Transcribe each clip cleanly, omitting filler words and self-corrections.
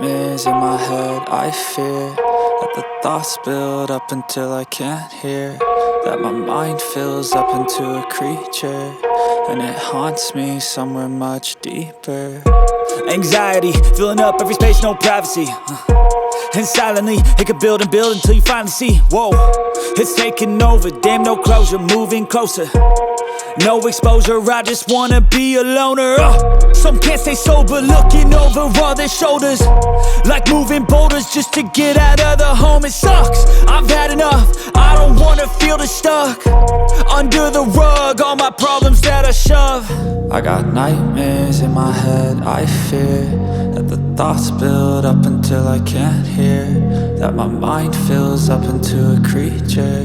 nightmares in my head. I fear that the thoughts build up until I can't hear, that my mind fills up into a creature, and it haunts me somewhere much deeper. Anxiety, filling up every space, no privacy. And silently, it could build and build until you finally see, whoa, it's taking over, damn, no closure, moving closer. No exposure, I just wanna be a loner. Some can't stay sober, looking over all their shoulders, like moving boulders just to get out of the home. It sucks, I've had enough, I don't wanna feel the stuck under the rug, all my problems that I shove. I got nightmares in my head. I fear that the thoughts build up until I can't hear, that my mind fills up into a creature,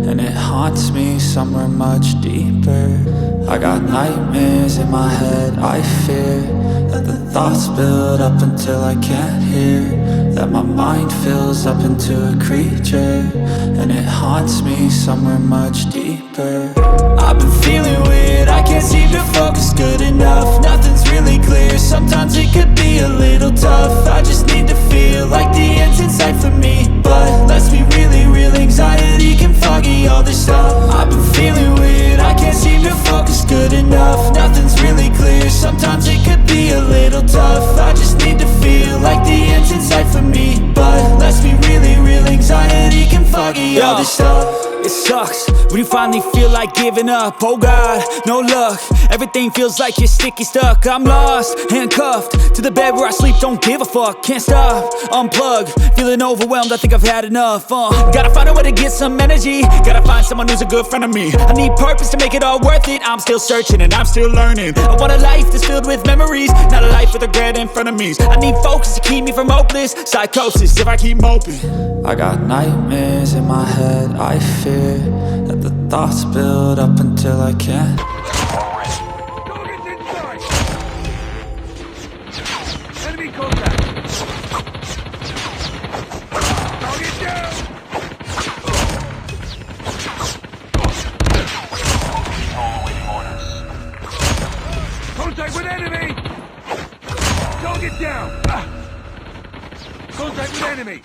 and it haunts me somewhere much deeper. I got nightmares in my head. I fear that the thoughts build up until I can't hear, that my mind fills up into a creature, and it haunts me somewhere much deeper. I've been feeling weird, I can't seem to focus good enough. Nothing's really clear, sometimes it could be a little tough. I just need to feel like the end's in sight for me, but let's be really real, anxiety can foggy all this stuff. I've been feeling weird, I can't seem to focus good enough. Nothing's really clear, sometimes it could be a little tough. I just need to feel like the end's in sight for me, but let's be really real, anxiety can foggy all this stuff. It sucks when you finally feel like giving up. Oh God, no luck, everything feels like you're sticky stuck. I'm lost, handcuffed to the bed where I sleep, don't give a fuck. Can't stop, unplug, feeling overwhelmed, I think I've had enough. Gotta find a way to get some energy, gotta find someone who's a good friend of me. I need purpose to make it all worth it, I'm still searching and I'm still learning. I want a life that's filled with memories, not a life with regret and frenemies. I need focus to keep me from hopeless psychosis if I keep moping. I got nightmares in my head. I fear that the thoughts build up until I can't. Target's inside! Enemy contact! Target down! Contact with enemy! Target down! Contact with enemy!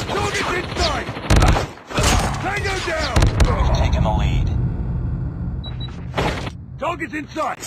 Target's inside! Tango down! Taking the lead. Target's inside!